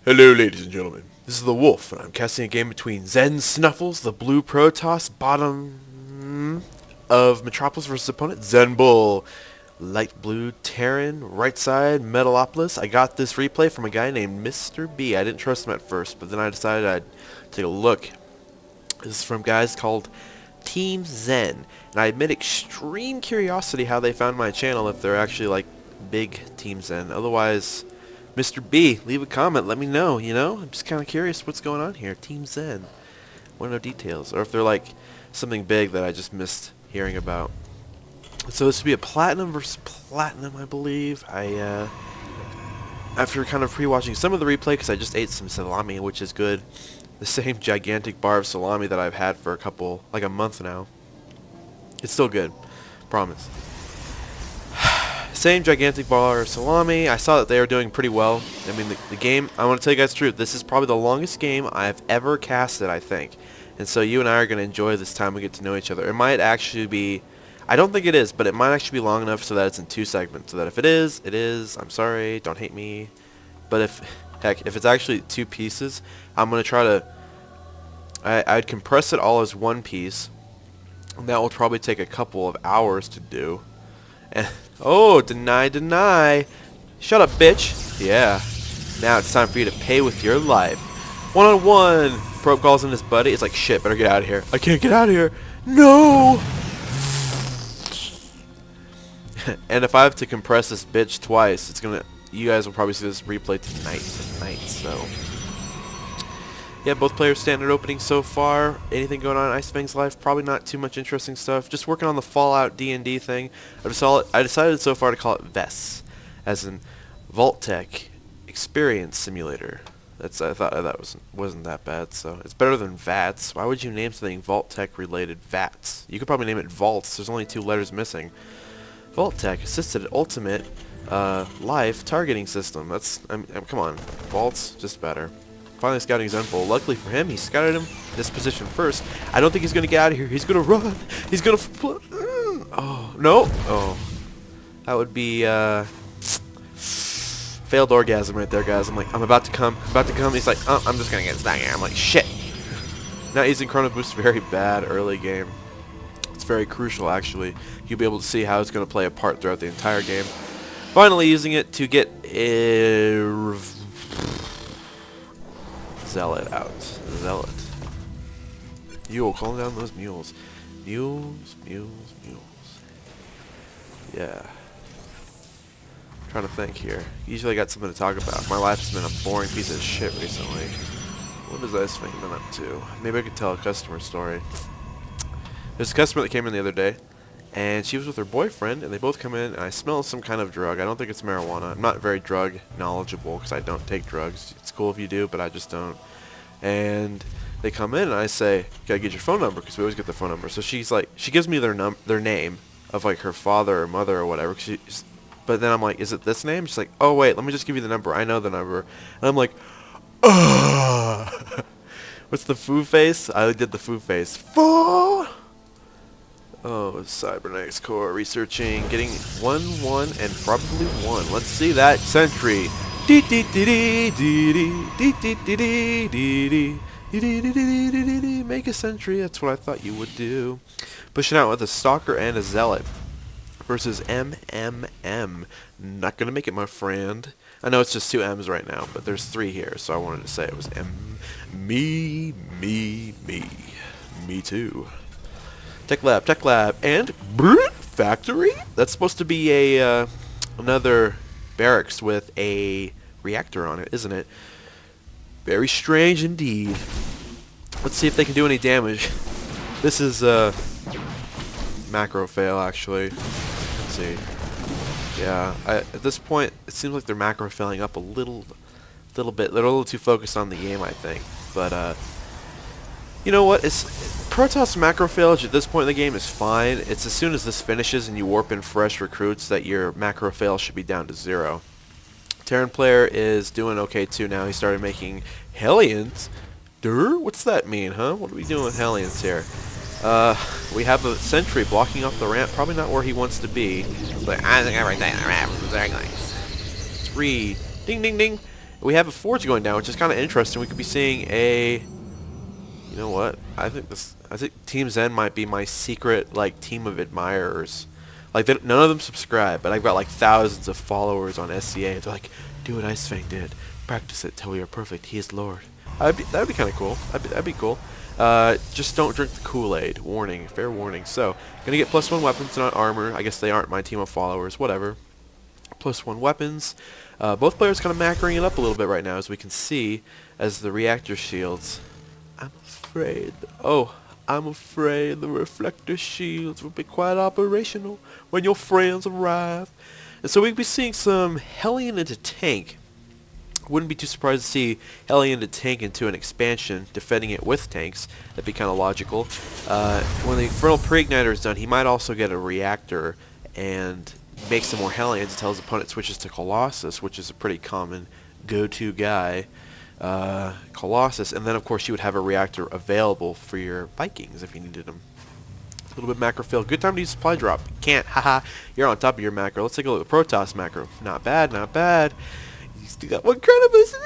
Hello, ladies and gentlemen. This is the Wolf, and I'm casting a game between XenSnuffles, the blue Protoss, bottom of Metropolis versus opponent XenBull, light blue Terran, right side Metalopolis. I got this replay from a guy named Mr. B. I didn't trust him at first, but then I decided I'd take a look. This is from guys called Team Zen, and I admit extreme curiosity how they found my channel if they're actually like big Team Zen. Otherwise, Mr. B, leave a comment, let me know, you know? I'm just kind of curious what's going on here. Team Zen. Want to know details. Or if they're like something big that I just missed hearing about. So this would be a Platinum versus Platinum, I believe. After kind of pre-watching some of the replay, because I just ate some salami, which is good. The same gigantic bar of salami that I've had for like a month now. It's still good. Promise. Same gigantic bar of salami. I saw that they were doing pretty well. I mean, the game, I want to tell you guys the truth, this is probably the longest game I've ever casted, I think. And so you and I are going to enjoy this time we get to know each other. It might actually be, I don't think it is, but it might actually be long enough so that it's in 2 segments. So that if it is, it is. I'm sorry, don't hate me. But if it's actually 2 pieces, I'm going to try to, I'd compress it all as 1 piece. And that will probably take a couple of hours to do. And, oh, deny. Shut up, bitch. Yeah. Now it's time for you to pay with your life. 1-on-1. Probe calls in his buddy. It's like, shit, better get out of here. I can't get out of here. No! And if I have to compress this bitch twice, it's gonna, you guys will probably see this replay tonight, so. Yeah, both players standard opening so far. Anything going on in Ice Fang's life? Probably not too much interesting stuff. Just working on the Fallout D&D thing. I decided so far to call it VES, as in Vault-Tec Experience Simulator. I thought that wasn't that bad. So it's better than VATS. Why would you name something Vault-Tec related VATS? You could probably name it Vaults. There's only 2 letters missing. Vault-Tec Assisted Ultimate Life Targeting System. That's come on, Vaults just better. Finally scouting XenBull. Luckily for him, he scouted him this position first. I don't think he's going to get out of here. He's going to run. He's going to... Oh, no. Oh. That would be... failed orgasm right there, guys. I'm like, I'm about to come. He's like, oh, I'm just going to get stuck here. I'm like, shit. Not using Chrono Boost, very bad early game. It's very crucial, actually. You'll be able to see how it's going to play a part throughout the entire game. Finally using it to get a... Zealot out. Zealot. Mule, calling down those mules. Mules. Yeah. I'm trying to think here. Usually I got something to talk about. My life has been a boring piece of shit recently. What has Ice Fang been up to? Maybe I could tell a customer story. There's a customer that came in the other day, and she was with her boyfriend, and they both come in, and I smell some kind of drug. I don't think it's marijuana. I'm not very drug knowledgeable because I don't take drugs. It's cool if you do, but I just don't. And they come in, and I say, gotta get your phone number, because we always get the phone number. So she's like, she gives me their name of like her father or mother or whatever. But then I'm like, is it this name? She's like, oh wait, let me just give you the number. I know the number. And I'm like, ugh. What's the foo face? I did the foo face. Foo! Oh, Cybernetics Core researching, getting 1-1 and probably 1. Let's see that sentry. Make a sentry. That's what I thought you would do. Pushing out with a Stalker and a Zealot versus MMM. Not gonna make it, my friend. I know it's just 2 M's right now, but there's 3 here, so I wanted to say it was me too. Tech Lab, and Factory? That's supposed to be a another barracks with a reactor on it, isn't it? Very strange indeed. Let's see if they can do any damage. This is macro fail, actually. Let's see. Yeah, at this point, it seems like they're macro failing up a little bit. They're a little too focused on the game, I think. But you know what? Protoss macro failage at this point in the game is fine. It's as soon as this finishes and you warp in fresh recruits that your macro fail should be down to 0. Terran player is doing okay too now. He started making Hellions. What's that mean, huh? What are we doing with Hellions here? We have a sentry blocking off the ramp. Probably not where he wants to be. But I think everything on the ramp is very nice. 3. Ding, ding, ding. We have a forge going down, which is kind of interesting. We could be seeing a... You know what? I think Team Zen might be my secret, like, team of admirers. Like, none of them subscribe, but I've got, like, thousands of followers on SCA. They're like, do what Ice Fang did. Practice it till we are perfect. He is Lord. That'd be kind of cool. That'd be cool. Just don't drink the Kool-Aid. Warning. Fair warning. So, gonna get +1 weapons, not armor. I guess they aren't my team of followers. Whatever. +1 weapons. Both players kind of macroing it up a little bit right now, as we can see, as the reactor shields. I'm afraid. Oh, I'm afraid the reflector shields will be quite operational when your friends arrive. And so we'll be seeing some Hellion into tank. Wouldn't be too surprised to see Hellion into tank into an expansion, defending it with tanks. That'd be kind of logical. When the Infernal Pre-Igniter is done, he might also get a reactor and make some more Hellions until his opponent switches to Colossus, which is a pretty common go-to guy. Colossus, and then of course you would have a reactor available for your Vikings if you needed them. A little bit macro fail. Good time to use supply drop. Can't, haha. You're on top of your macro. Let's take a look at the Protoss macro. Not bad, not bad. You still got one credit boost.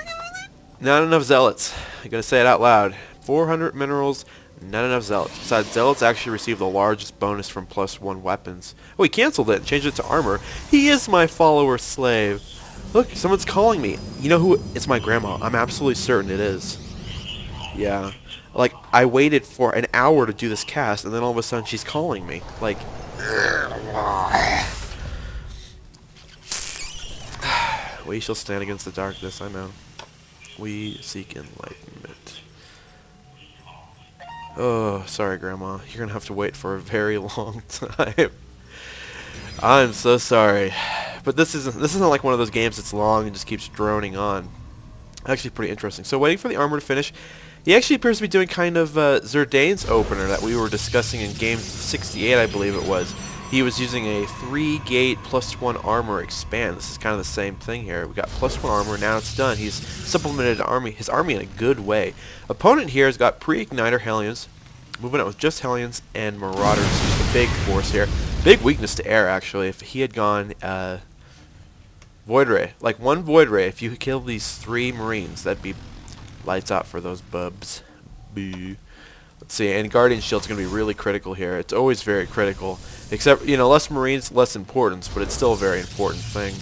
Not enough zealots. I'm gonna say it out loud. 400 minerals. Not enough zealots. Besides, zealots actually receive the largest bonus from +1 weapons. Oh, he canceled it and changed it to armor. He is my follower slave. Look, someone's calling me. You know who? It's my grandma. I'm absolutely certain it is. Yeah. Like, I waited for an hour to do this cast, and then all of a sudden she's calling me. Like... We shall stand against the darkness, I know. We seek enlightenment. Oh, sorry, Grandma. You're gonna have to wait for a very long time. I'm so sorry. But this isn't like one of those games that's long and just keeps droning on. Actually pretty interesting. So waiting for the armor to finish. He actually appears to be doing kind of Zerdane's opener that we were discussing in game 68, I believe it was. He was using a 3-gate +1 armor expand. This is kind of the same thing here. We got +1 armor, now it's done. He's supplemented his army in a good way. Opponent here has got pre-igniter Hellions, moving out with just Hellions and Marauders. Just a big force here. Big weakness to air, actually. If he had gone Void Ray, like one Void Ray, if you kill these 3 Marines, that'd be lights out for those bubs. Boo. Let's see, and Guardian Shield's going to be really critical here. It's always very critical. Except, you know, less Marines, less importance, but it's still a very important thing.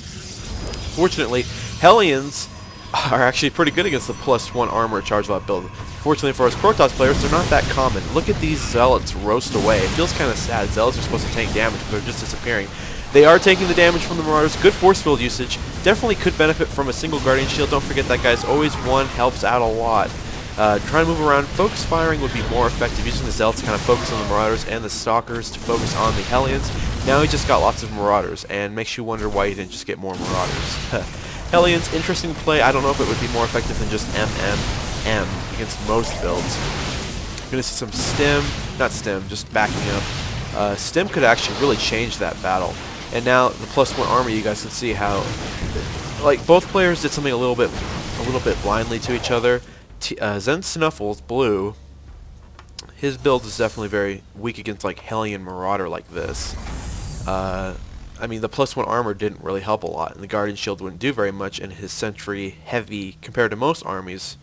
Fortunately, Hellions are actually pretty good against the +1 armor charge lot build. Fortunately for us Protoss players, they're not that common. Look at these Zealots roast away. It feels kind of sad. Zealots are supposed to tank damage, but they're just disappearing. They are taking the damage from the Marauders. Good force field usage. Definitely could benefit from a single Guardian Shield. Don't forget that, guys. Always one helps out a lot. Trying to move around. Focus firing would be more effective. Using the Zealots to kind of focus on the Marauders and the Stalkers to focus on the Hellions. Now he just got lots of Marauders, and makes you wonder why he didn't just get more Marauders. Hellions, interesting play. I don't know if it would be more effective than just MMM against most builds. You're going to see some stim, not stim, just backing up. Stim could actually really change that battle. And now the +1 armor, you guys can see how, like, both players did something a little bit blindly to each other. XenSnuffles Blue, his build is definitely very weak against like Hellion Marauder like this. I mean, the +1 armor didn't really help a lot, and the Guardian Shield wouldn't do very much, and his Sentry heavy, compared to most armies,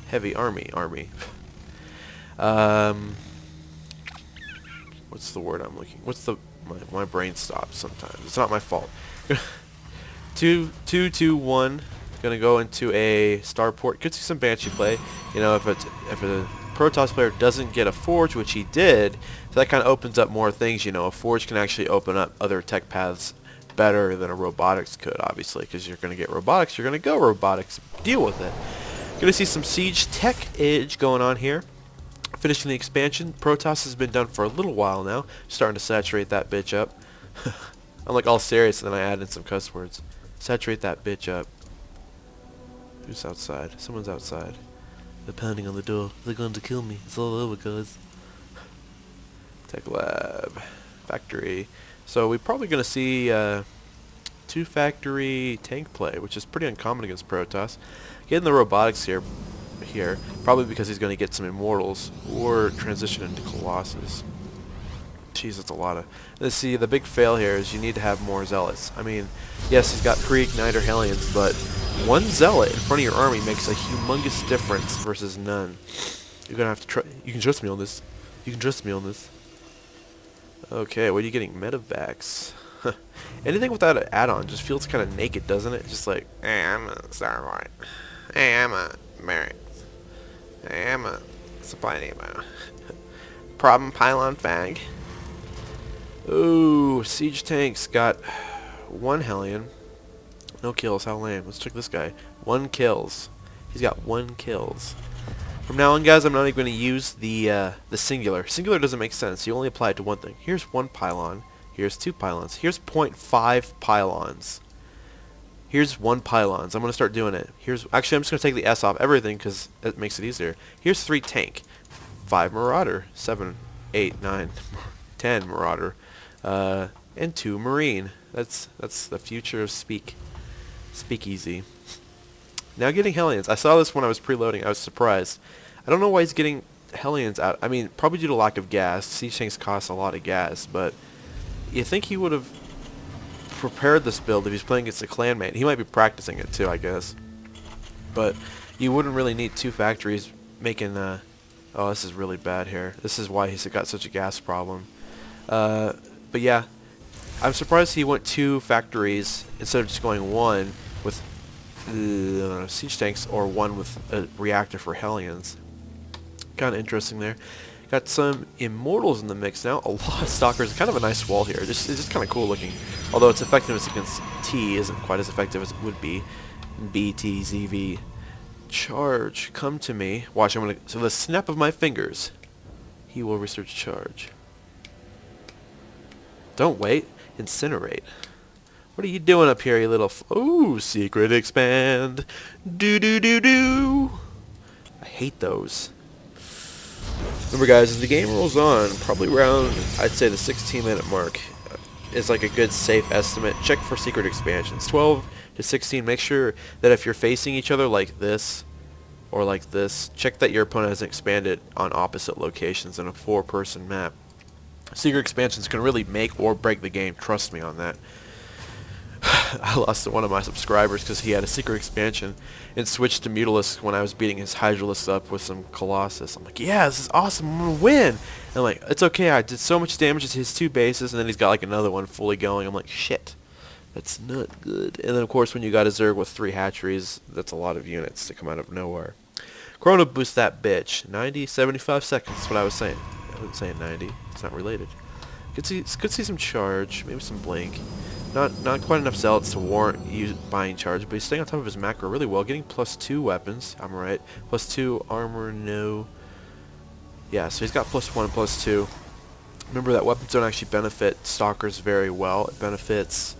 heavy army. What's the word I'm looking? What's the my brain stops sometimes. It's not my fault. 2-2-1. Gonna go into a starport. Could see some Banshee play. You know, if a Protoss player doesn't get a Forge, which he did, so that kind of opens up more things. You know, a Forge can actually open up other tech paths better than a Robotics could, obviously, because you're gonna get Robotics. You're gonna go Robotics. Deal with it. Gonna see some Siege Tech Edge going on here. Finishing the expansion. Protoss has been done for a little while now. Starting to saturate that bitch up. I'm like all serious, and then I add in some cuss words. Saturate that bitch up. Who's outside? Someone's outside. They're pounding on the door. They're going to kill me. It's all over, guys. Tech Lab. Factory. So we're probably going to see 2 factory tank play, which is pretty uncommon against Protoss. Getting the Robotics here, probably because he's going to get some Immortals or transition into Colossus. Jeez, that's a lot of... Let's see, the big fail here is you need to have more zealots. I mean, yes, he's got pre-igniter Hellions, but one zealot in front of your army makes a humongous difference versus none. You're gonna have to try... You can trust me on this. You can trust me on this. Okay, what are you getting? Medevacs. Anything without an add-on just feels kind of naked, doesn't it? Just like, hey, I'm a Starlight. Hey, I'm a Merrick. Hey, I'm a Supply Depot. Problem pylon fag. Ooh, siege tanks got 1 Hellion. No kills, how lame. Let's check this guy. 1 kills. He's got 1 kills. From now on, guys, I'm not even going to use the singular. Singular doesn't make sense. You only apply it to one thing. Here's 1 pylon. Here's 2 pylons. Here's 0.5 pylons. Here's 1 pylons. I'm going to start doing it. Actually, I'm just going to take the S off everything because it makes it easier. Here's 3 tank. 5 marauder. 7, 8, 9, 10 marauder. And 2 marine. That's the future of speakeasy. Now getting Hellions. I saw this when I was preloading. I was surprised. I don't know why he's getting Hellions out. I mean, probably due to lack of gas. Siege tanks cost a lot of gas, but you think he would have prepared this build if he's playing against a clanmate. He might be practicing it too, I guess. But you wouldn't really need 2 factories making... oh, this is really bad here. This is why he's got such a gas problem. But yeah, I'm surprised he went 2 factories instead of just going 1 with siege tanks or 1 with a reactor for Hellions. Kind of interesting there. Got some Immortals in the mix now. A lot of Stalkers. Kind of a nice wall here. It's just kind of cool looking. Although its effectiveness against T isn't quite as effective as it would be in BTZV. Charge. Come to me. Watch, I'm going to... So the snap of my fingers, he will research charge. Don't wait. Incinerate. What are you doing up here, you little... Ooh, secret expand. Do. I hate those. Remember, guys, as the game rolls on, probably around, I'd say the 16-minute mark is like a good safe estimate. Check for secret expansions. 12 to 16, make sure that if you're facing each other like this or like this, check that your opponent hasn't expanded on opposite locations in a 4-person map. Secret expansions can really make or break the game. Trust me on that. I lost to one of my subscribers because he had a secret expansion and switched to Mutalisk when I was beating his Hydralisk up with some Colossus. I'm like, yeah, this is awesome, I'm going to win. And I'm like, it's okay, I did so much damage to his 2 bases, and then he's got like another one fully going. I'm like, shit, that's not good. And then, of course, when you got a Zerg with 3 hatcheries, that's a lot of units to come out of nowhere. Chrono boost that bitch. 90, 75 seconds, that's what I was saying. I wasn't saying 90, it's not related. Could see some charge, maybe some blink. Not quite enough zealots to warrant you buying charge, but he's staying on top of his macro really well, getting +2 weapons, I'm right. +2 armor, no. Yeah, so he's got +1 and +2. Remember that weapons don't actually benefit Stalkers very well. It benefits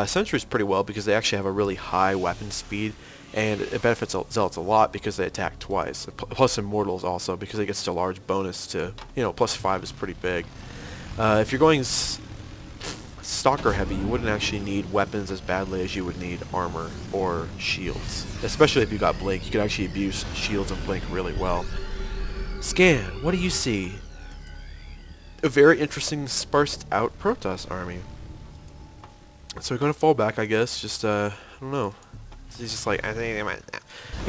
Sentries pretty well because they actually have a really high weapon speed, and it benefits Zealots a lot because they attack twice. Plus Immortals also because they get such a large bonus to, you know, +5 is pretty big. If you're going Stalker heavy, you wouldn't actually need weapons as badly as you would need armor or shields. Especially if you got Blink, you could actually abuse shields and Blink really well. Scan, what do you see? A very interesting sparsed out Protoss army. So we're going to fall back, I guess. Just, I don't know. He's just like, I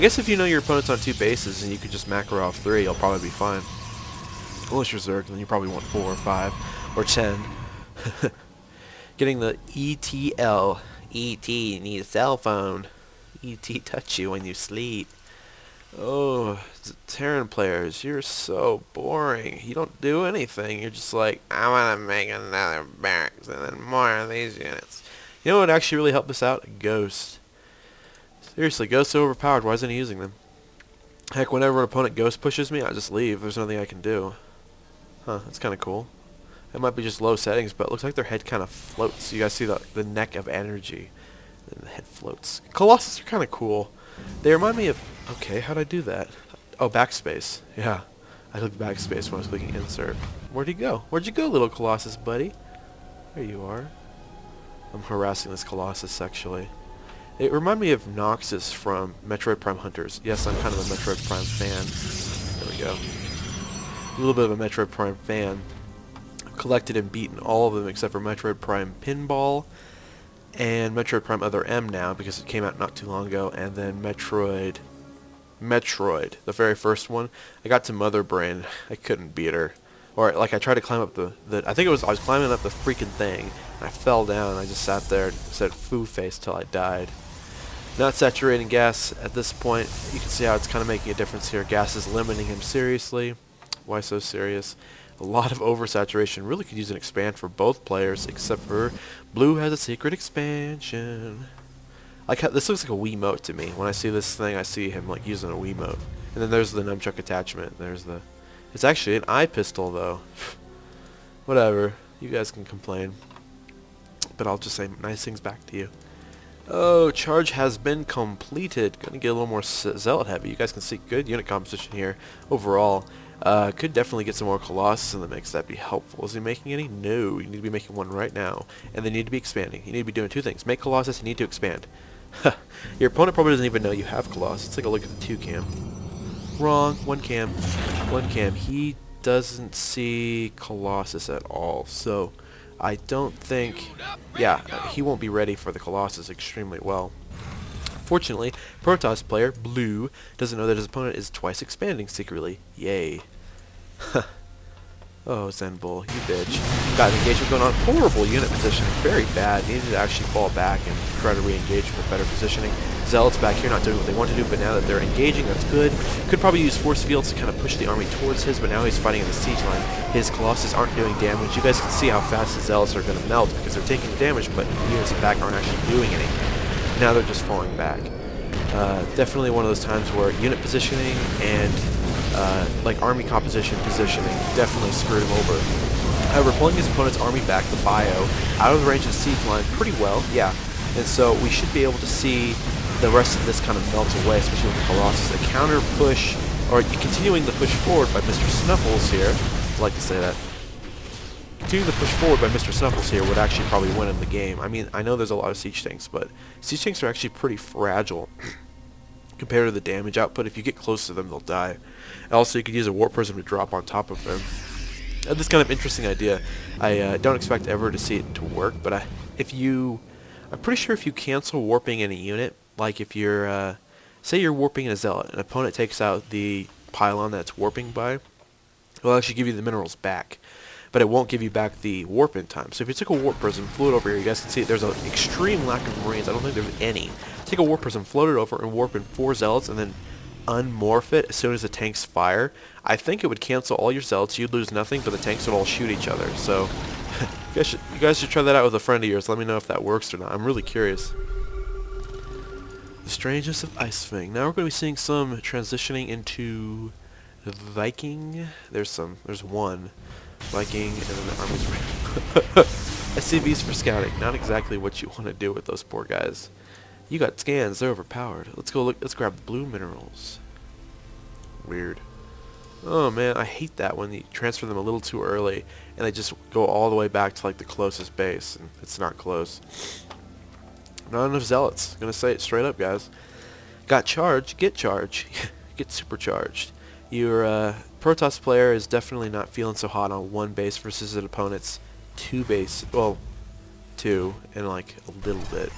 guess if you know your opponent's on 2 bases and you could just macro off 3, you'll probably be fine. Unless you're Zerg, then you probably want 4 or 5 or 10. Getting the ETL. ET, you need a cell phone. ET touch you when you sleep. Oh, Terran players, you're so boring. You don't do anything. You're just like, I want to make another barracks and then more of these units. You know what would actually really help us out? A Ghost. Seriously, Ghosts are overpowered. Why isn't he using them? Heck, whenever an opponent Ghost pushes me, I just leave. There's nothing I can do. Huh, that's kind of cool. It might be just low settings, but it looks like their head kind of floats. You guys see the neck of energy. And the head floats. Colossus are kind of cool. They remind me of... Okay, how'd I do that? Oh, backspace. Yeah. I clicked backspace when I was clicking insert. Where'd he go? Where'd you go, little Colossus buddy? There you are. I'm harassing this Colossus sexually. It reminded me of Noxus from Metroid Prime Hunters. Yes, I'm kind of a Metroid Prime fan. There we go. A little bit of a Metroid Prime fan. collected and beaten all of them except for Metroid Prime Pinball and Metroid Prime Other M now because it came out not too long ago, and then Metroid, the very first one. I got to Mother Brain. I couldn't beat her. Or like I tried to climb up the I think it was I was climbing up the freaking thing and I fell down and I just sat there and said foo face till I died. Not saturating gas at this point. You can see how it's kind of making a difference here. Gas is limiting him seriously. Why so serious? A lot of oversaturation. Really could use an expand for both players, except for Blue has a secret expansion. Like how, this looks like a Wiimote to me. When I see this thing, I see him like using a Wiimote. And then there's the nunchuck attachment. There's the. It's actually an eye pistol though. Whatever. You guys can complain. But I'll just say nice things back to you. Oh, charge has been completed. Gonna get a little more zealot heavy. You guys can see good unit composition here overall. Could definitely get some more Colossus in the mix. That'd be helpful. Is he making any? No. You need to be making one right now. And they need to be expanding. You need to be doing two things. Make Colossus and need to expand. Your opponent probably doesn't even know you have Colossus. Let's take a look at the 2 cam. Wrong. 1 cam. 1 cam. He doesn't see Colossus at all. So I don't think... Yeah, he won't be ready for the Colossus extremely well. Fortunately, Protoss player, Blue, doesn't know that his opponent is twice expanding secretly. Yay. Oh, XenBull, you bitch. Got an engagement going on. Horrible unit positioning. Very bad. Needed to actually fall back and try to re-engage with better positioning. Zealots back here not doing what they want to do, but now that they're engaging, that's good. Could probably use force fields to kind of push the army towards his, but now he's fighting in the siege line. His Colossus aren't doing damage. You guys can see how fast the Zealots are going to melt because they're taking damage, but units in back aren't actually doing anything. Now they're just falling back. Definitely one of those times where unit positioning and like army composition positioning definitely screwed him over. However, pulling his opponent's army back, the bio, out of the range of the siege line pretty well, yeah. And so we should be able to see the rest of this kind of melt away, especially with the Colossus. A counter push, or continuing the push forward by Mr. Snuffles here, I like to say that. Continuing the push forward by Mr. Snuffles here would actually probably win in the game. I mean, I know there's a lot of siege tanks, but siege tanks are actually pretty fragile compared to the damage output. If you get close to them, they'll die. Also, you could use a Warp Prism to drop on top of them. This kind of interesting idea. I don't expect ever to see it to work, but I'm pretty sure if you cancel warping in a unit, like if you're, say you're warping in a Zealot, an opponent takes out the pylon that's warping by, it will actually give you the minerals back. But it won't give you back the warp in time. So if you took a Warp Prism, flew it over here, you guys can see there's an extreme lack of Marines. I don't think there's any. Take a Warp Prism, float it over, and warp in 4 Zealots, and then unmorph it as soon as the tanks fire. I think it would cancel all your Zealots. You'd lose nothing, but the tanks would all shoot each other. So you guys should try that out with a friend of yours. Let me know if that works or not. I'm really curious. The strangeness of Icefang. Now we're going to be seeing some transitioning into Viking. There's one. Viking, and then the army's SCVs for scouting. Not exactly what you want to do with those poor guys. You got scans, they're overpowered. Let's go look, let's grab the blue minerals. Weird. Oh man, I hate that when you transfer them a little too early and they just go all the way back to like the closest base and it's not close. Not enough Zealots. Gonna say it straight up, guys. Got charged, get charged. Get supercharged. Your Protoss player is definitely not feeling so hot on 1 base versus an opponent's 2 base. Well, 2 and like a little bit.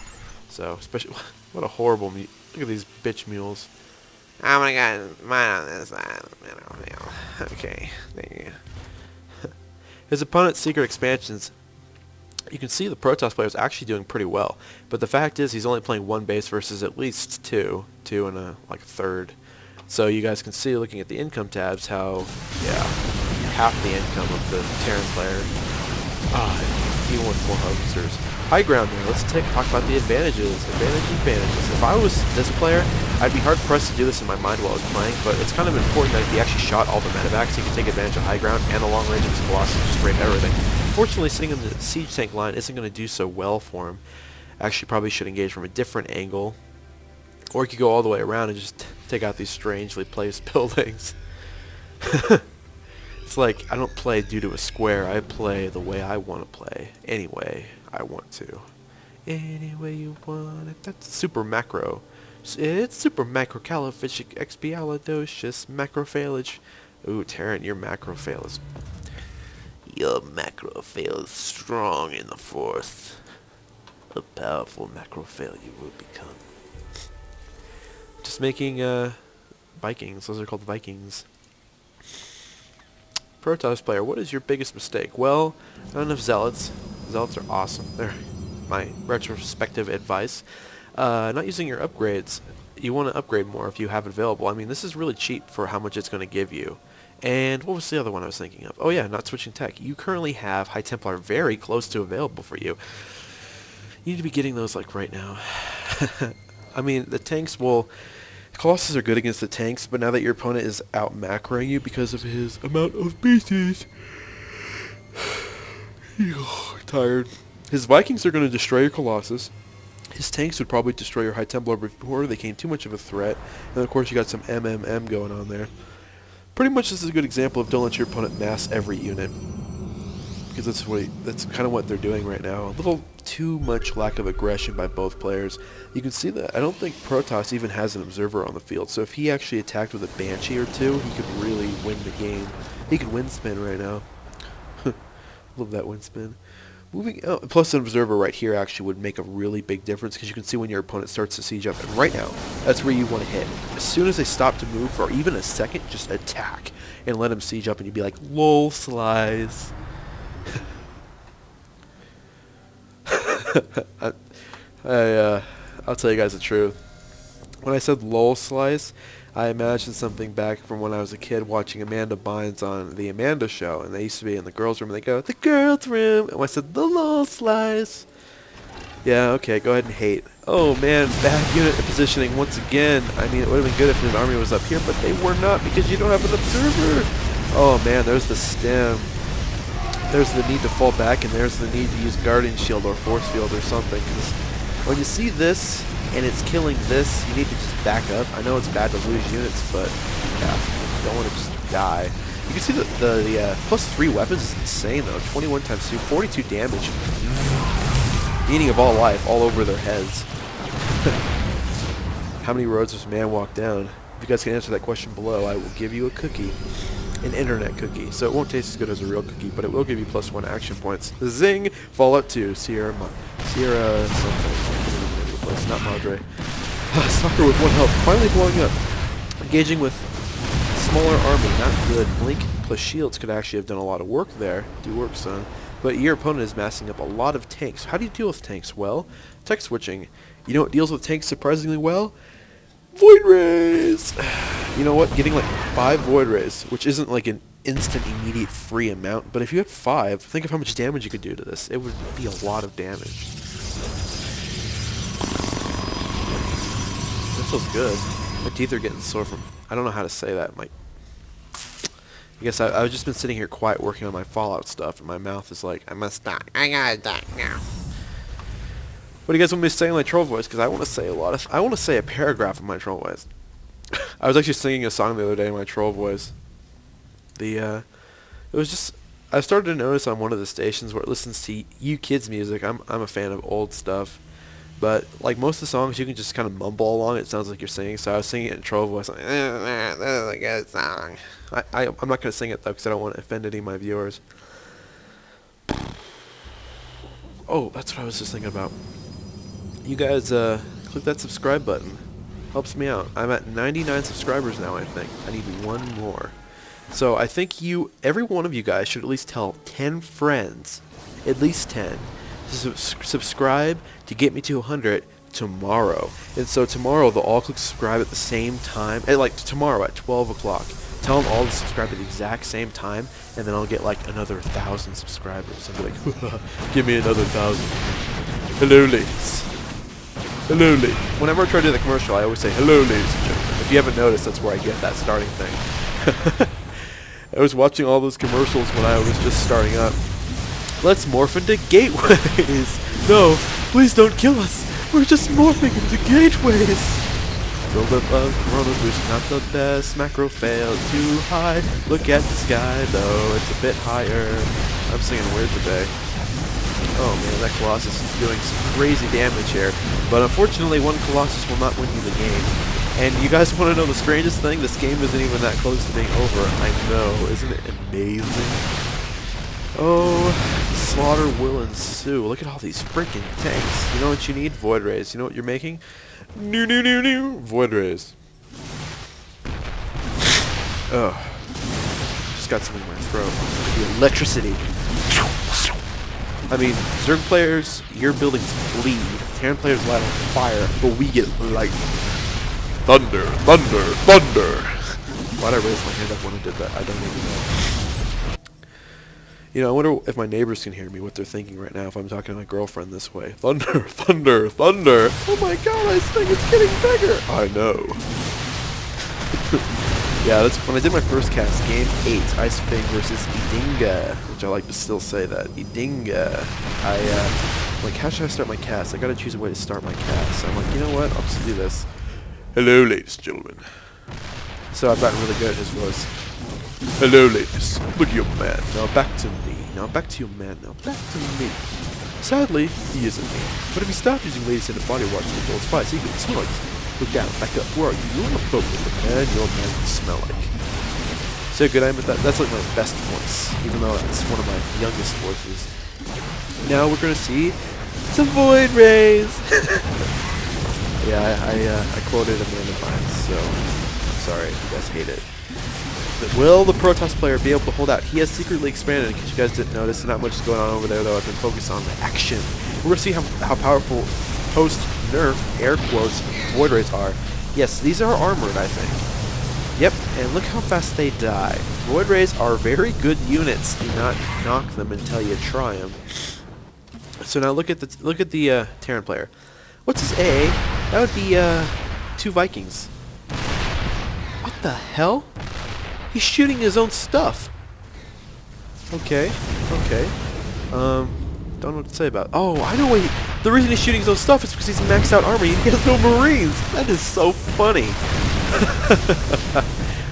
So, especially what a horrible look at these bitch mules. Oh my god, mine on this side. Okay, there you. His opponent's secret expansions. You can see the Protoss player is actually doing pretty well, but the fact is he's only playing 1 base versus at least 2 and a like third. So you guys can see, looking at the income tabs, how, yeah, half the income of the Terran player, even with more hoaxers. High ground there, let's talk about the advantages. Advantages. If I was this player, I'd be hard-pressed to do this in my mind while I was playing, but it's kind of important that if he actually shot all the medevacs, he could take advantage of high ground and the long range of his Colossus, just raid everything. Fortunately, sitting in the siege tank line isn't going to do so well for him. Actually, probably should engage from a different angle. Or you could go all the way around and just take out these strangely placed buildings. It's like, I don't play due to a square, I play the way I want to play. Anyway, I want to. Any way you want it. That's super macro. It's super macrocalifishic expialidocious macrophage. Ooh, Terran, your macrophale is... Your macro fail is strong in the force. A powerful macro fail you will become. Just making Vikings. Those are called Vikings. Protoss player, what is your biggest mistake? Well, not enough zealots. Zealots are awesome. They're my retrospective advice. Not using your upgrades. You want to upgrade more if you have it available. I mean, this is really cheap for how much it's going to give you. And what was the other one I was thinking of? Oh yeah, not switching tech. You currently have High Templar very close to available for you. You need to be getting those like right now. I mean, the tanks will... Colossus are good against the tanks, but now that your opponent is out macroing you because of his amount of pieces... tired. His Vikings are going to destroy your Colossus. His tanks would probably destroy your High Templar before they became too much of a threat. And of course you got some MMM going on there. Pretty much this is a good example of don't let your opponent mass every unit. Because that's kind of what they're doing right now. A little too much lack of aggression by both players. You can see that I don't think Protoss even has an observer on the field. So if he actually attacked with a Banshee or two, he could really win the game. He could win spin right now. Love that win spin. Moving out, plus an observer right here actually would make a really big difference because you can see when your opponent starts to siege up. And right now, that's where you want to hit. As soon as they stop to move for even a second, just attack and let them siege up and you'd be like, lol, slice. I'll tell you guys the truth. When I said lol slice, I imagined something back from when I was a kid watching Amanda Bynes on The Amanda Show, and they used to be in the girls' room, and they go, the girls' room, and when I said the lol slice. Yeah, okay, go ahead and hate. Oh man, bad unit positioning once again. I mean, it would have been good if his army was up here, but they were not because you don't have an observer. Oh man, there's the stem. There's the need to fall back, and there's the need to use Guardian Shield or Force Field or something. Because when you see this, and it's killing this, you need to just back up. I know it's bad to lose units, but yeah, you don't want to just die. You can see that the plus 3 weapons is insane though. 21 times 2, 42 damage. Meaning of all life, all over their heads. How many roads does man walk down? If you guys can answer that question below, I will give you a cookie. An internet cookie. So it won't taste as good as a real cookie, but it will give you +1 action points. Zing! Fallout 2. Sierra something. Place, not Madre. Stalker with 1 health. Finally blowing up. Engaging with smaller army. Not good. Blink plus shields could actually have done a lot of work there. Do work, son. But your opponent is massing up a lot of tanks. How do you deal with tanks? Well, tech switching. You know what deals with tanks surprisingly well? Void Rays! You know what? Getting like 5 Void Rays, which isn't like an instant, immediate, free amount, but if you had 5, think of how much damage you could do to this. It would be a lot of damage. That feels good. My teeth are getting sore from... I don't know how to say that. I guess I've just been sitting here quiet working on my Fallout stuff, and my mouth is like, I must die. I gotta die now. What do you guys want me to say in my troll voice? Because I want to say I want to say a paragraph in my troll voice. I was actually singing a song the other day in my troll voice. It was just, I started to notice on one of the stations where it listens to you kids music. I'm a fan of old stuff, but like most of the songs, you can just kind of mumble along. It sounds like you're singing. So I was singing it in troll voice. Like, this is a good song. I'm not going to sing it though because I don't want to offend any of my viewers. Oh, that's what I was just thinking about. You guys click that subscribe button. Helps me out. I'm at 99 subscribers now, I think. I need 1 more. So I think every one of you guys should at least tell 10 friends, at least 10, to subscribe to get me to 100 tomorrow. And so tomorrow they'll all click subscribe at the same time, like tomorrow at 12 o'clock. Tell them all to subscribe at the exact same time, and then I'll get like another 1,000 subscribers. I'll be like, give me another 1,000. Hello, ladies. Hello, ladies. Whenever I try to do the commercial, I always say, hello, ladies and gentlemen. If you haven't noticed, that's where I get that starting thing. I was watching all those commercials when I was just starting up. Let's morph into gateways. No, please don't kill us. We're just morphing into gateways. Build up of Corona Boost, not the best. Macro fail too high. Look at the sky, though. It's a bit higher. I'm singing weird today. Oh man, that Colossus is doing some crazy damage here. But unfortunately, 1 Colossus will not win you the game. And you guys want to know the strangest thing? This game isn't even that close to being over. I know, isn't it amazing? Oh, slaughter will ensue. Look at all these freaking tanks. You know what you need? Void Rays. You know what you're making? Void Rays. Ugh. Just got something in my throat. The electricity. I mean, Zerg players, your buildings bleed. Terran players light on fire, but we get lightning. Thunder, thunder, thunder. Why'd I raise my hand up when I did that? I don't even know. You know, I wonder if my neighbors can hear me, what they're thinking right now if I'm talking to my girlfriend this way. Thunder, thunder, thunder. Oh my god, I think it's getting bigger. I know. Yeah, that's when I did my first cast, game 8, Ice Fang versus Idinga, which I like to still say that. Idinga. Like, how should I start my cast? I gotta choose a way to start my cast. So I'm like, you know what? I'll just do this. Hello, ladies and gentlemen. So I've gotten really good at his voice. Hello, ladies. Look at your man. Now back to me. Now back to your man. Now back to me. Sadly, he isn't me. But if he stopped using ladies in the body wash to control spice, he could smell like. Look down, back up. Where are you? You're on a boat with the man your man can smell like. So good, I'm at that. That's like my best voice, even though it's one of my youngest voices. Now we're gonna see some Void Rays. Yeah, I quoted Amanda Bynes, so I'm sorry if you guys hate it. But will the Protoss player be able to hold out? He has secretly expanded, in case you guys didn't notice. Not much is going on over there, though. I've been focused on the action. We're gonna see how powerful post-nerf, air quotes, Void Rays are. Yes, these are armored, I think. Yep, and look how fast they die. Void Rays are very good units. Do not knock them until you try them. So now look at the Terran player. What's his AA? That would be 2 Vikings. What the hell? He's shooting his own stuff. Okay, okay. Don't know what to say about it. Oh, I know what the reason he's shooting his own stuff is because he's a maxed out army and he has no Marines. That is so funny.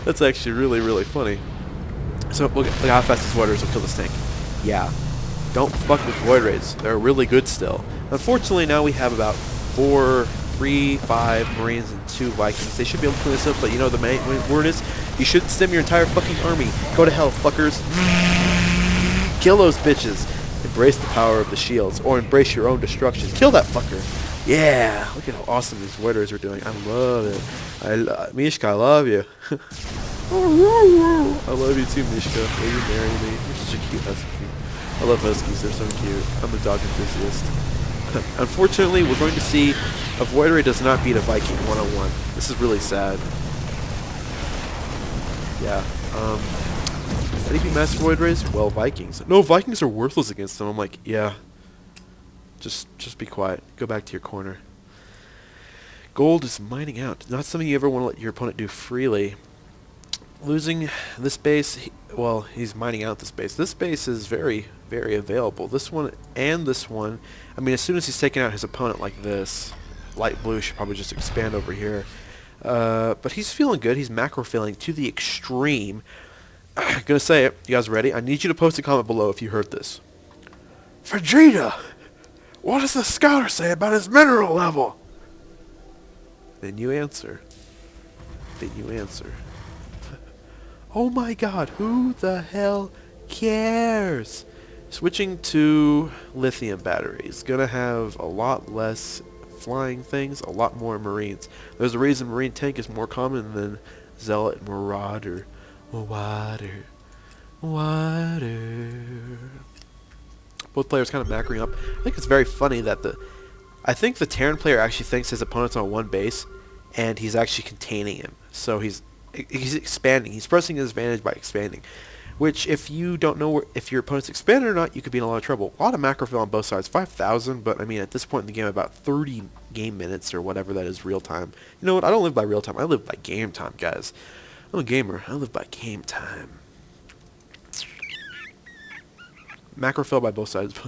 That's actually really, really funny. So look how fast these Void Rays will kill this tank. Yeah. Don't fuck with Void Rays. They're really good still. Unfortunately, now we have about 5 Marines and 2 Vikings. They should be able to clean this up, but you know the main word is you shouldn't stem your entire fucking army. Go to hell, fuckers. Kill those bitches. Embrace the power of the shields, or embrace your own destruction. Kill that fucker. Yeah, look at how awesome these Void Rays are doing. I love it. Mishka, I love you. I love you too, Mishka. Will you marry me? You're such a cute husky. I love huskies. They're so cute. I'm a dog enthusiast. Unfortunately, we're going to see a Void Ray does not beat a Viking 101. This is really sad. Yeah. How do you beat Master Void Rays? Well, Vikings. No, Vikings are worthless against them. I'm like, yeah. Just be quiet. Go back to your corner. Gold is mining out. Not something you ever want to let your opponent do freely. Losing this base, well, he's mining out this base. This base is very, very available. This one and this one. I mean, as soon as he's taking out his opponent like this, light blue should probably just expand over here. But he's feeling good. He's macro feeling to the extreme. I'm gonna say it. You guys ready? I need you to post a comment below if you heard this. Vegeta, what does the scholar say about his mineral level? Then you answer. Then you answer. Oh my god, who the hell cares? Switching to lithium batteries. Gonna have a lot less flying things, a lot more Marines. There's a reason Marine tank is more common than Zealot, Marauder, Water. Both players kind of macroing up. I think it's very funny that I think the Terran player actually thinks his opponent's on one base, and he's actually containing him. So he's expanding. He's pressing his advantage by expanding. Which, if you don't know if your opponent's expanded or not, you could be in a lot of trouble. A lot of macro fill on both sides. 5,000, but I mean, at this point in the game, about 30 game minutes or whatever that is real time. You know what? I don't live by real time. I live by game time, guys. I'm a gamer. I live by game time. Macro fill by both sides.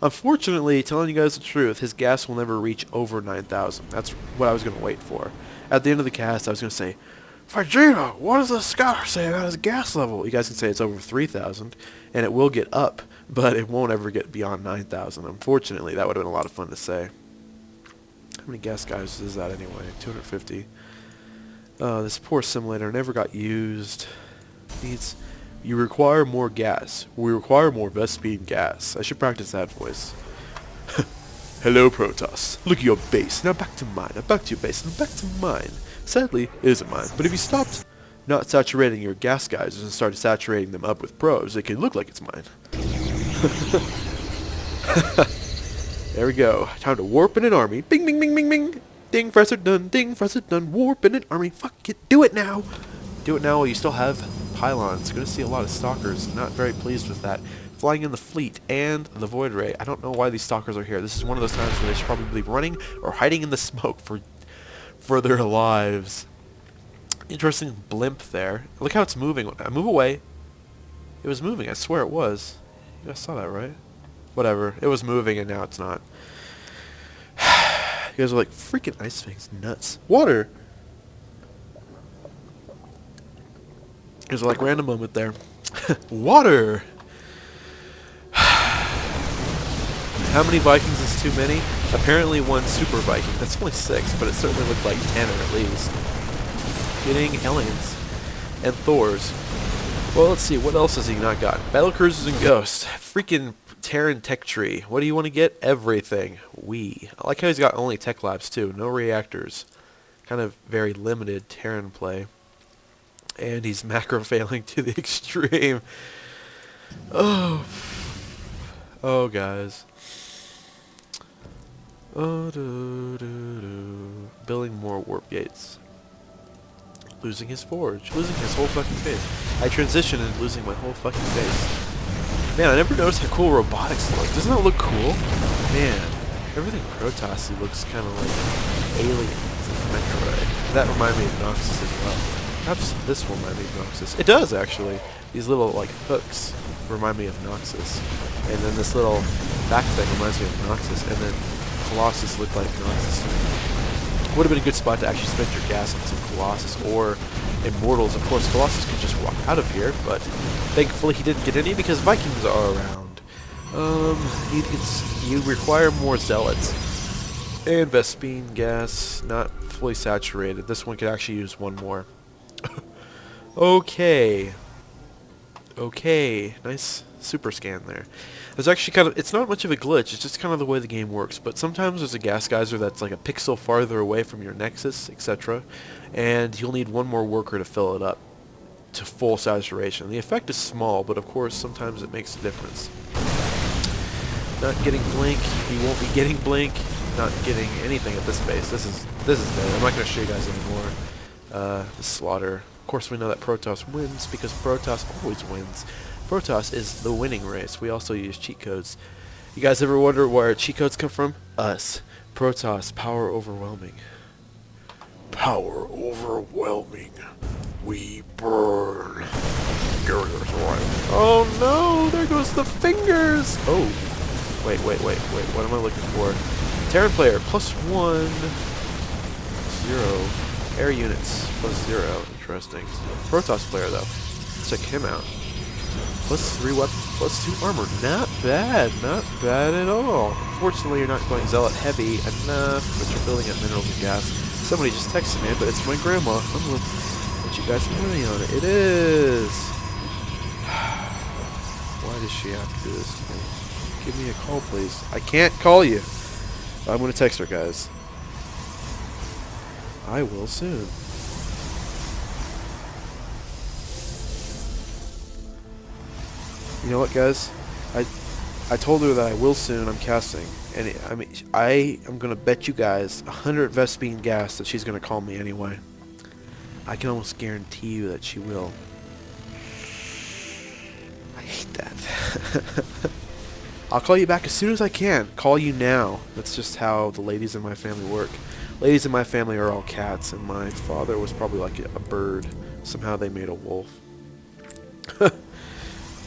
Unfortunately, telling you guys the truth, his gas will never reach over 9,000. That's what I was going to wait for. At the end of the cast, I was going to say, Vegeta, what does the scholar say about his gas level? You guys can say it's over 3,000, and it will get up, but it won't ever get beyond 9,000. Unfortunately, that would have been a lot of fun to say. How many gas guys is that anyway? 250. This poor simulator never got used. Needs You require more gas. We require more Vespine gas. I should practice that voice. Hello, Protoss. Look at your base. Now back to mine. Now back to your base. Now back to mine. Sadly, it isn't mine. But if you stopped not saturating your gas geysers and started saturating them up with pros, it can look like it's mine. There we go. Time to warp in an army. Bing, bing, bing, bing, bing. Ding, Fresser done. Ding, Fresser done. Warp in an army. Fuck it. Do it now. Do it now while you still have pylons. You're going to see a lot of stalkers. Not very pleased with that. Flying in the fleet and the void ray. I don't know why these stalkers are here. This is one of those times where they should probably be running or hiding in the smoke for their lives. Interesting blimp there. Look how it's moving. Move away. It was moving. I swear it was. You guys saw that, right? Whatever. It was moving and now it's not. You guys are like, freaking ice things nuts. Water! There's like random moment there. Water! How many Vikings is too many? Apparently one Super Viking. That's only 6, but it certainly looked like 10 at least. Getting aliens. And Thors. Well, let's see. What else has he not got? Battle Cruisers and Ghosts. Freaking Terran Tech Tree. What do you want to get? Everything. I like how he's got only Tech Labs too. No reactors. Kind of very limited Terran play. And he's macro failing to the extreme. Oh. Oh, guys. Oh, building more warp gates. Losing his forge. Losing his whole fucking face. I transitioned and losing my whole fucking face. Man, I never noticed how cool robotics look. Doesn't that look cool? Man, everything Protossy looks kind of like aliens in Metroid. That reminded me of Noxus as well. Perhaps this will remind me of Noxus. It does, actually. These little, like, hooks remind me of Noxus. And then this little back thing reminds me of Noxus. And then Colossus looked like Noxus. Would have been a good spot to actually spend your gas on some Colossus or Immortals. Of course, Colossus could just walk out of here, but thankfully he didn't get any because Vikings are around. You require more Zealots. And Vespine gas, not fully saturated. This one could actually use one more. Okay. Okay. Nice super scan there. There's actually kind of, it's not much of a glitch, it's just kind of the way the game works, but sometimes there's a gas geyser that's like a pixel farther away from your nexus, etc., and you'll need one more worker to fill it up to full saturation. The effect is small, but of course sometimes it makes a difference. Not getting blink, you won't be getting blink, not getting anything at this base. This is dead. I'm not going to show you guys anymore. The slaughter. Of course we know that Protoss wins because Protoss always wins. Protoss is the winning race. We also use cheat codes. You guys ever wonder where cheat codes come from? Us. Protoss, power overwhelming. Power overwhelming. We burn. Oh no, there goes the fingers. Oh, wait, what am I looking for? Terran player, +1, 0. Air units, +0. Interesting. Protoss player though. Check him out. +3 weapons, +2 armor. Not bad at all. Unfortunately, you're not going Zealot heavy enough, but you're building up minerals and gas. Somebody just texted me, but it's my grandma. I'm gonna put you guys some money on it. It is. Why does she have to do this to me? Give me a call, please. I can't call you. I'm gonna text her, guys. I will soon. You know what, guys? I told her that I will soon. I'm casting, and I am gonna bet you guys 100 Vespine gas that she's gonna call me anyway. I can almost guarantee you that she will. I hate that. I'll call you back as soon as I can. Call you now. That's just how the ladies in my family work. Ladies in my family are all cats, and my father was probably like a bird. Somehow they made a wolf.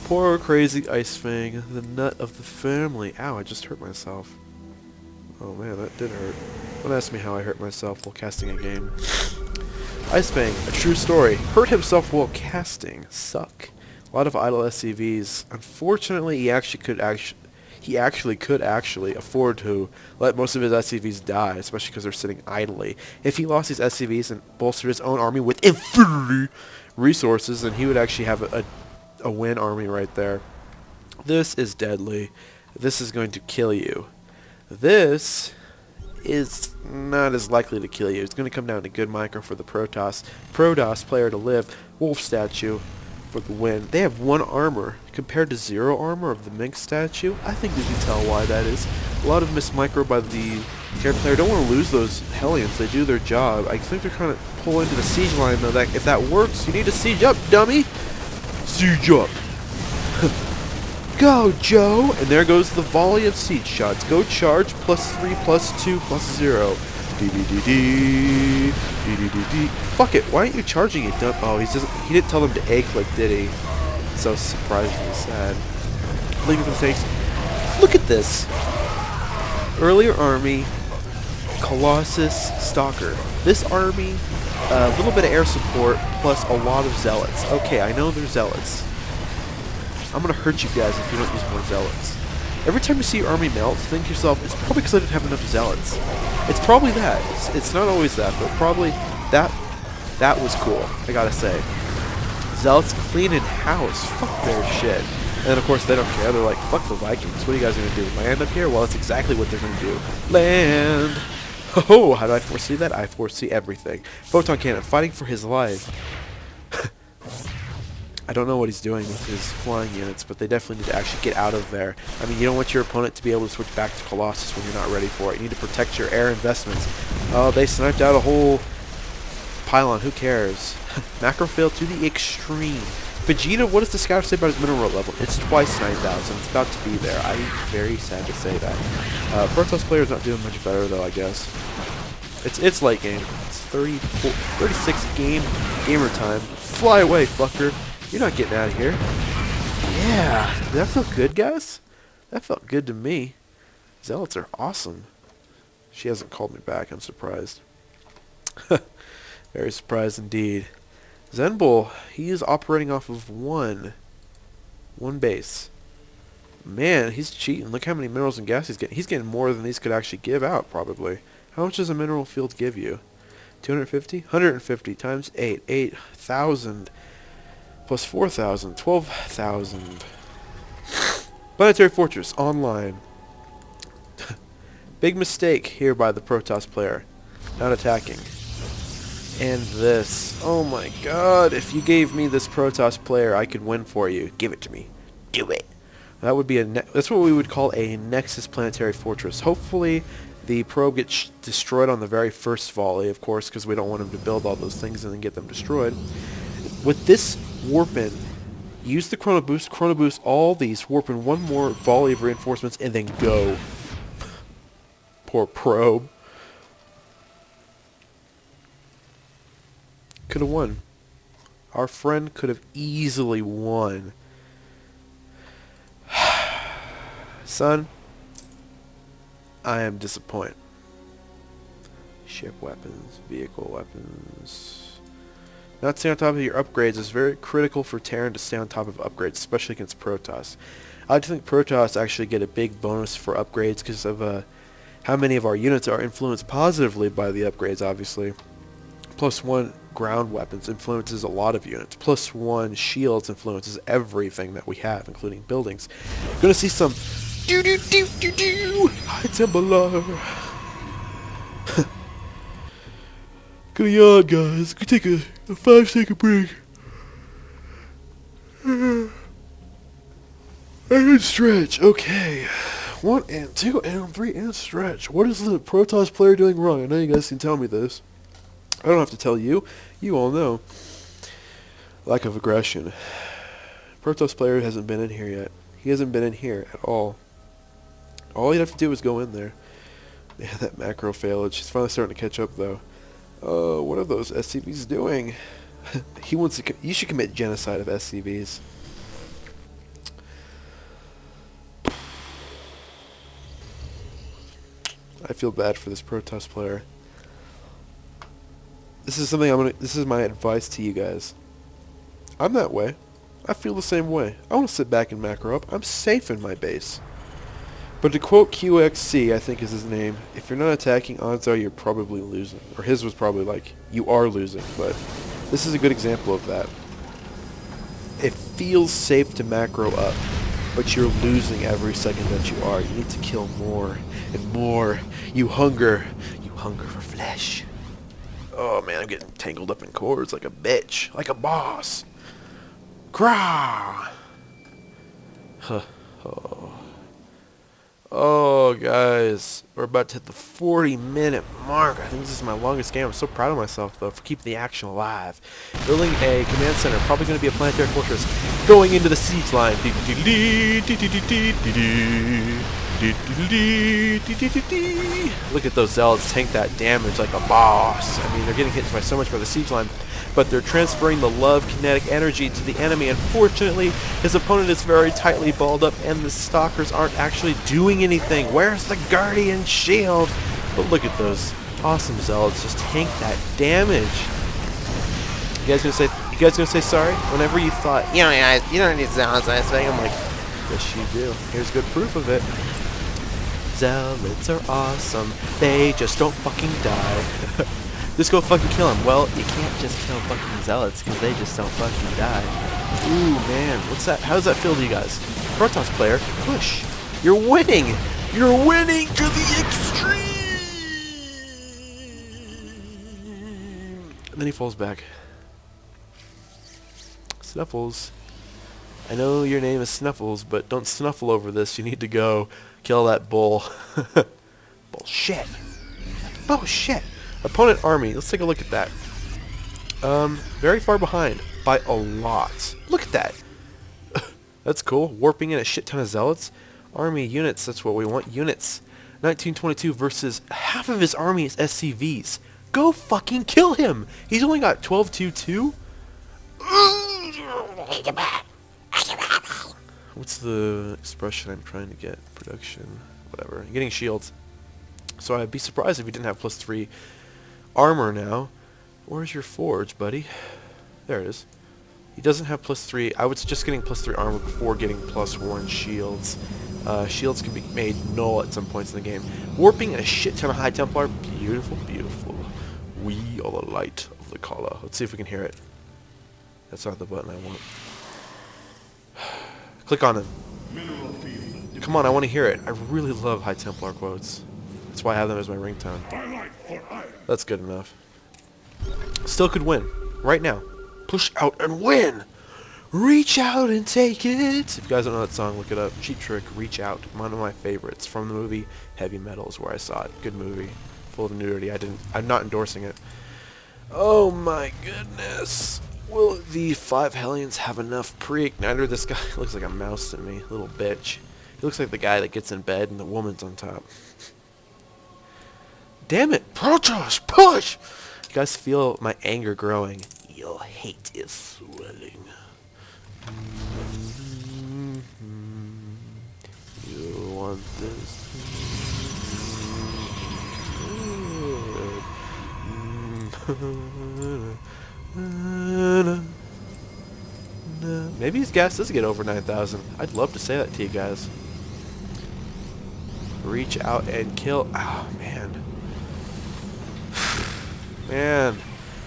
Poor crazy Ice Fang, the nut of the family. Ow, I just hurt myself. Oh man, that did hurt. Don't ask me how I hurt myself while casting a game. Ice Fang, a true story. Hurt himself while casting. Suck. A lot of idle SCVs. Unfortunately, he actually could afford to let most of his SCVs die, especially because they're sitting idly. If he lost these SCVs and bolstered his own army with infinity resources, then he would actually have a a win army right there. This is deadly. This is going to kill you. This is not as likely to kill you. It's going to come down to good micro for the Protoss player to live. Wolf statue for the win. They have 1 armor compared to 0 armor of the Mink statue. I think you can tell why that is. A lot of missed micro by the Terran player. Don't want to lose those Hellions. They do their job. I think they're trying to pull into the siege line though. That if that works, you need to siege up, dummy. Siege up. Go, Joe! And there goes the volley of siege shots. Go charge, +3, +2, +0. D-D-D-D. D-D-D-D. Fuck it, why aren't you charging it, dumb? Oh, he didn't tell them to A-click, did he? So surprisingly sad. League of Mistakes. Look at this. Earlier army, Colossus, Stalker. This army, a little bit of air support, plus a lot of zealots. Okay, I know they're zealots. I'm going to hurt you guys if you don't use more zealots. Every time you see your army melt, think to yourself, it's probably because I didn't have enough zealots. It's probably that. It's not always that, but probably that was cool, I gotta say. Zealots cleaning house. Fuck their shit. And then, of course, they don't care. They're like, fuck the Vikings. What are you guys going to do? Land up here? Well, that's exactly what they're going to do. Land! Oh, how do I foresee that? I foresee everything. Photon Cannon fighting for his life. I don't know what he's doing with his flying units, but they definitely need to actually get out of there. I mean, you don't want your opponent to be able to switch back to Colossus when you're not ready for it. You need to protect your air investments. Oh, they sniped out a whole pylon. Who cares? Macro failed to the extreme. Vegeta, what does the scout say about his mineral level? It's twice 9,000. It's about to be there. I'm very sad to say that. Protoss player's not doing much better, though, I guess. It's late game. It's 36 gamer time. Fly away, fucker. You're not getting out of here. Yeah. Did that feel good, guys? That felt good to me. Zealots are awesome. She hasn't called me back. I'm surprised. Very surprised indeed. XenBull, he is operating off of one base. Man, he's cheating. Look how many minerals and gas he's getting. He's getting more than these could actually give out, probably. How much does a mineral field give you? 250? 150 times 8. 8,000 plus 4,000. 12,000. Planetary Fortress, online. Big mistake here by the Protoss player. Not attacking. And this. Oh my god. If you gave me this Protoss player, I could win for you. Give it to me. Do it. That would be that's what we would call a Nexus Planetary Fortress. Hopefully the probe gets destroyed on the very first volley, of course, because we don't want him to build all those things and then get them destroyed. With this warp in, use the Chrono Boost all these, warp in one more volley of reinforcements, and then go. Poor probe. Could have won. Our friend could have easily won. Son, I am disappointed. Ship weapons, vehicle weapons. Not staying on top of your upgrades is very critical for Terran to stay on top of upgrades, especially against Protoss. I think Protoss actually get a big bonus for upgrades because of how many of our units are influenced positively by the upgrades, obviously. +1 ground weapons influences a lot of units. +1 shields influences everything that we have, including buildings. Gonna see some do-do-do-do-do High Templar. Gonna yawn, guys. Gonna take a 5-second break. And stretch. Okay. 1 and 2 and 3 and stretch. What is the Protoss player doing wrong? I know you guys can tell me this. I don't have to tell you. You all know. Lack of aggression. Protoss player hasn't been in here yet. He hasn't been in here at all. All you have to do is go in there. Yeah, that macro failage. He's finally starting to catch up, though. What are those SCVs doing? He wants to. You should commit genocide of SCVs. I feel bad for this Protoss player. This is something this is my advice to you guys. I'm that way. I feel the same way. I want to sit back and macro up. I'm safe in my base. But to quote QXC, I think is his name, if you're not attacking, odds are you're probably losing. Or his was probably like, you are losing. But this is a good example of that. If feels safe to macro up, but you're losing every second that you are. You need to kill more and more. You hunger for flesh. Oh man, I'm getting tangled up in cords like a bitch, like a boss. Grah! Huh. Oh, guys, we're about to hit the 40-minute mark. I think this is my longest game. I'm so proud of myself, though, for keeping the action alive. Building a command center, probably going to be a planetary fortress, going into the siege line. Look at those zealots tank that damage like a boss. I mean, they're getting hit by so much by the siege line, but they're transferring the love kinetic energy to the enemy. Unfortunately, his opponent is very tightly balled up, and the stalkers aren't actually doing anything. Where's the guardian shield? But look at those awesome zealots just tank that damage. You guys gonna say sorry? Whenever you thought, you know, you don't need zealots, I'm like, yes, you do. Here's good proof of it. Zealots are awesome. They just don't fucking die. Just go fucking kill them. Well, you can't just kill fucking zealots because they just don't fucking die. Ooh, man. What's that? How does that feel to you guys? Protoss player, push. You're winning. You're winning to the extreme. And then he falls back. Snuffles. I know your name is Snuffles, but don't snuffle over this. You need to go kill that bull. Bullshit. Bullshit. Opponent army. Let's take a look at that. Very far behind by a lot. Look at that. That's cool. Warping in a shit ton of zealots. Army units. That's what we want. Units. 1922 versus half of his army is SCVs. Go fucking kill him. He's only got 1222. What's the expression I'm trying to get? Production. Whatever. I'm getting shields. So I'd be surprised if he didn't have +3 armor now. Where's your forge, buddy? There it is. He doesn't have +3. I was just getting +3 armor before getting +1 shields. Shields can be made null at some points in the game. Warping and a shit ton of High Templar. Beautiful, beautiful. We are the light of the collar. Let's see if we can hear it. That's not the button I want. Click on it. Come on, I want to hear it. I really love High Templar quotes. That's why I have them as my ringtone. That's good enough. Still could win. Right now. Push out and win! Reach out and take it! If you guys don't know that song, look it up. Cheap Trick, Reach Out. One of my favorites from the movie Heavy Metal is where I saw it. Good movie. Full of nudity. I'm not endorsing it. Oh my goodness. Will the 5 Hellions have enough pre-igniter? This guy looks like a mouse to me. Little bitch. He looks like the guy that gets in bed and the woman's on top. Damn it! Protoss! Push! You guys feel my anger growing. Your hate is swelling. You want this? Maybe his gas does get over 9,000. I'd love to say that to you guys. Reach out and kill. Oh, man. Man.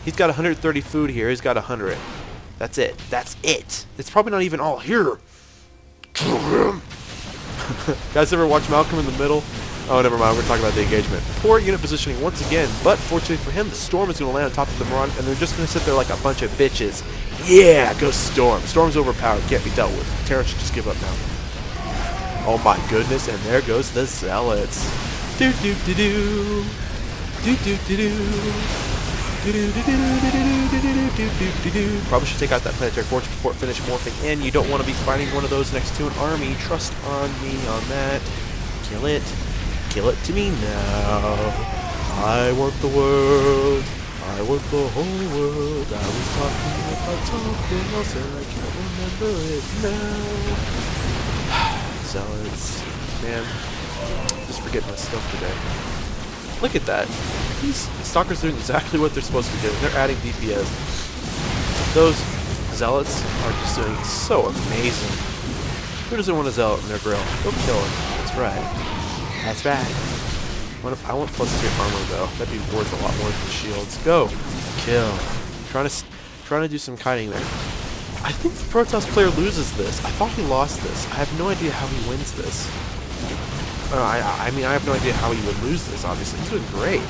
He's got 130 food here. He's got 100. That's it. That's it. It's probably not even all here. Kill him. Guys ever watch Malcolm in the Middle? Oh, never mind. We're talking about the engagement. Poor unit positioning once again, but fortunately for him, the Storm is going to land on top of the Marauder, and they're just going to sit there like a bunch of bitches. Yeah, go Storm. Storm's overpowered. Can't be dealt with. Terra should just give up now. Oh my goodness, and there goes the Zealots. Do-do-do-do. Do-do-do-do. Probably should take out that planetary fortress before it finishes morphing in. You don't want to be fighting one of those next to an army. Trust on me on that. Kill it. Kill it to me now. I want the world. I want the whole world. I was talking about something else and I can't remember it now. Zealots. Man. Just forget my stuff today. Look at that. These stalkers are doing exactly what they're supposed to be doing. They're adding DPS. Those zealots are just doing so amazing. Who doesn't want a zealot in their grill? Go kill him. That's right. That's right. I want +3 armor though. That'd be worth a lot more than the shields. Go. Kill. Trying to do some kiting there. I think the Protoss player loses this. I thought he lost this. I have no idea how he wins this. I mean, I have no idea how he would lose this, obviously. He's doing great.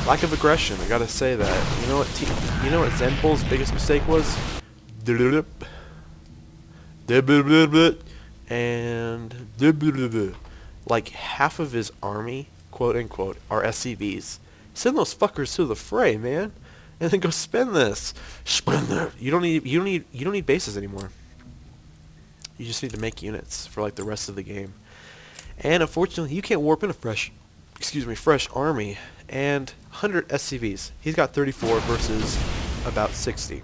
Lack of aggression, I gotta say that. You know what XenBull's biggest mistake was? And like half of his army, quote unquote, are SCVs. Send those fuckers to the fray, man, and then go spend this. Spend it. You don't need bases anymore. You just need to make units for like the rest of the game. And unfortunately, you can't warp in a fresh army and 100 SCVs. He's got 34 versus about 60.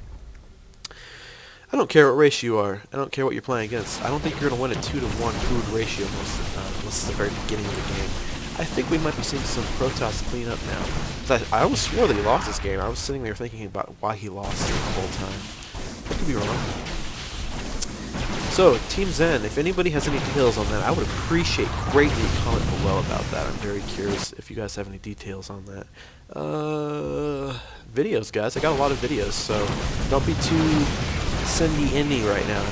I don't care what race you are. I don't care what you're playing against. I don't think you're going to win a 2-to-1 food ratio unless it's the very beginning of the game. I think we might be seeing some Protoss clean up now. I almost swore that he lost this game. I was sitting there thinking about why he lost it the whole time. I could be wrong. So, Team Xen, if anybody has any details on that, I would appreciate greatly a comment below about that. I'm very curious if you guys have any details on that. Videos, guys. I got a lot of videos, so don't be too sendy-indy right now.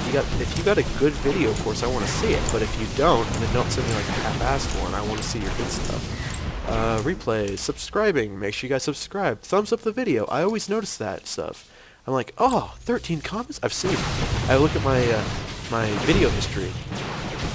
If you got a good video, of course, I want to see it. But if you don't, then don't send me like a half-assed one. I want to see your good stuff. Replays, subscribing. Make sure you guys subscribe. Thumbs up the video. I always notice that stuff. I'm like, oh, 13 comments? I've seen. I look at my video history.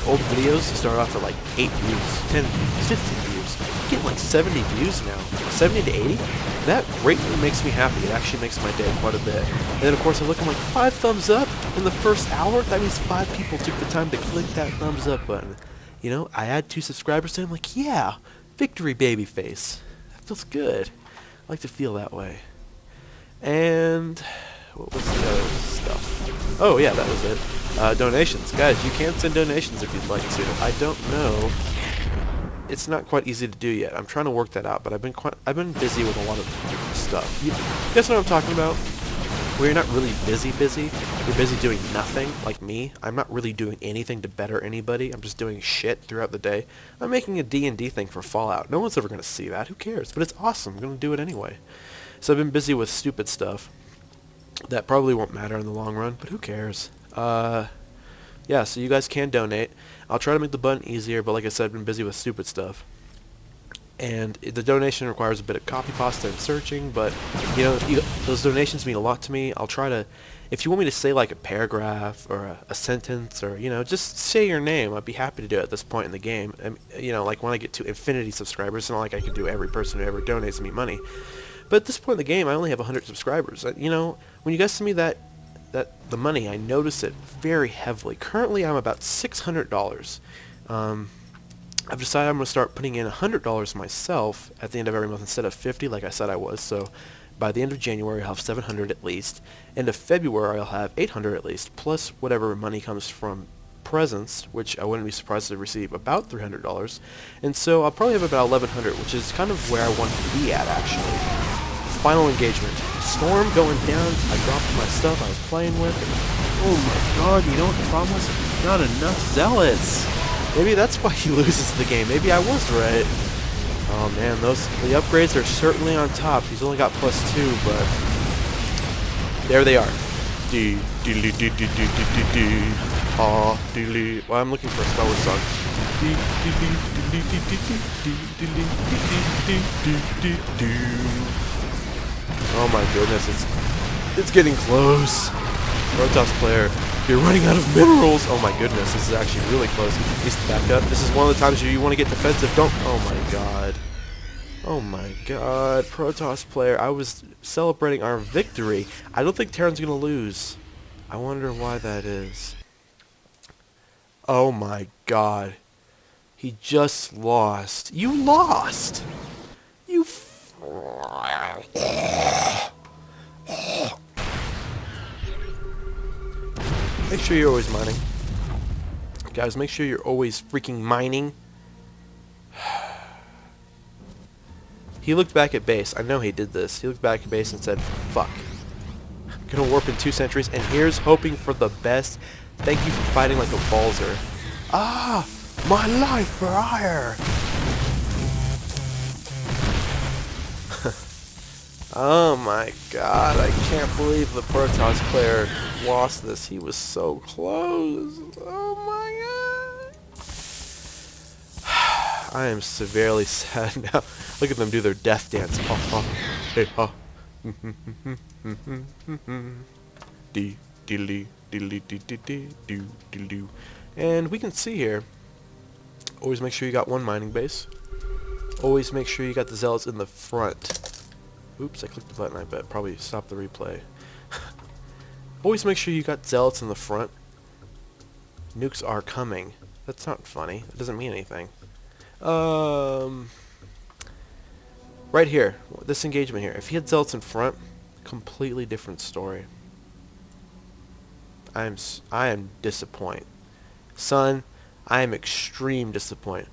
Old videos start off at like 8 views, 10 views, 15 views. I'm getting like 70 views now. 70 to 80? That greatly makes me happy. It actually makes my day quite a bit. And then of course I look, I'm like, 5 thumbs up in the first hour? That means 5 people took the time to click that thumbs up button. You know, I add 2 subscribers to it, I'm like, yeah, victory baby face. That feels good. I like to feel that way. And what was the other stuff? Oh yeah, that was it. Donations. Guys, you can send donations if you'd like to. I don't know. It's not quite easy to do yet. I'm trying to work that out, but I've been busy with a lot of stuff. You guess what I'm talking about? Where you're not really busy. You're busy doing nothing, like me. I'm not really doing anything to better anybody. I'm just doing shit throughout the day. I'm making a D&D thing for Fallout. No one's ever going to see that. Who cares? But it's awesome. I'm going to do it anyway. So I've been busy with stupid stuff that probably won't matter in the long run, but who cares? Yeah, so you guys can donate. I'll try to make the button easier, but like I said, I've been busy with stupid stuff. And the donation requires a bit of copy pasta and searching, but, you know, those donations mean a lot to me. I'll try to, if you want me to say like a paragraph or a sentence or, you know, just say your name, I'd be happy to do it at this point in the game. And, you know, like when I get to infinity subscribers, it's not like I can do every person who ever donates me money. But at this point in the game, I only have 100 subscribers. You know, when you guys send me the money, I notice it very heavily. Currently, I'm about $600. I've decided I'm going to start putting in $100 myself at the end of every month instead of 50 like I said I was. So by the end of January, I'll have 700 at least. End of February, I'll have 800 at least, plus whatever money comes from presents, which I wouldn't be surprised to receive about $300. And so I'll probably have about 1,100, which is kind of where I want to be at, actually. Final engagement. Storm going down. I dropped my stuff I was playing with. Oh my god, you know what the problem was? Not enough zealots. Maybe that's why he loses the game. Maybe I was right. Oh man, the upgrades are certainly on top. He's only got +2, but there they are. Well, I'm looking for a Star Wars song. Oh my goodness, it's getting close. Protoss player, you're running out of minerals. Oh my goodness, this is actually really close. Needs to back up. This is one of the times you want to get defensive. Don't. Oh my god. Oh my god. Protoss player, I was celebrating our victory. I don't think Terran's gonna lose. I wonder why that is. Oh my god. He just lost. You lost! You Make sure you're always mining. Guys, make sure you're always freaking mining. He looked back at base. I know he did this. He looked back at base and said, fuck. I'm gonna warp in 2 centuries, and here's hoping for the best. Thank you for fighting like a balzer. Ah! My life for hire! Oh my god, I can't believe the Protoss player lost this. He was so close. Oh my god. I am severely sad now. Look at them do their death dance. Ha ha. Hey ha. Dee diddly diddly dee dee dee doo doo doo. And we can see here. Always make sure you got one mining base. Always make sure you got the zealots in the front. Oops, I clicked the button, I bet. Probably stopped the replay. Always make sure you got zealots in the front. Nukes are coming. That's not funny. That doesn't mean anything. Right here. This engagement here. If he had zealots in front, completely different story. I am disappointed. Son, I am extreme disappointed.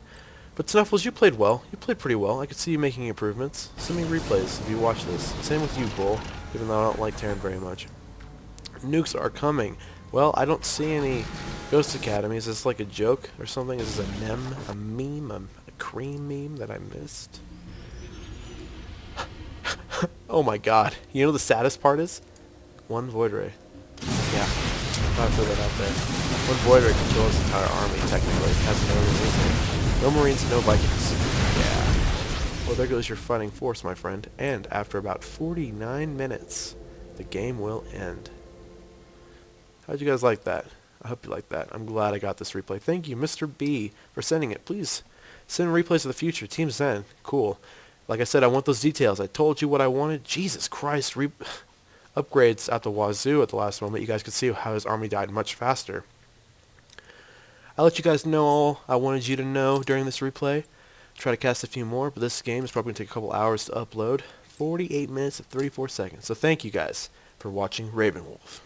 But Snuffles, you played well. You played pretty well. I could see you making improvements. Send me replays if you watch this. Same with you, Bull, even though I don't like Terran very much. Nukes are coming. Well, I don't see any Ghost Academies. Is this like a joke or something? Is this a meme, a cream meme that I missed? Oh my god. You know the saddest part is? One Void Ray. Yeah. I'll throw that out there. One Void Ray can kill his entire army, technically. Has no reason. No Marines, no Vikings. Yeah. Well, there goes your fighting force, my friend. And after about 49 minutes, the game will end. How'd you guys like that? I hope you like that. I'm glad I got this replay. Thank you, Mr. B, for sending it. Please send replays of the future. Team Zen. Cool. Like I said, I want those details. I told you what I wanted. Jesus Christ. Upgrades at the wazoo at the last moment. You guys could see how his army died much faster. I'll let you guys know all I wanted you to know during this replay. Try to cast a few more, but this game is probably going to take a couple hours to upload. 48 minutes and 34 seconds. So thank you guys for watching Ravenwolf.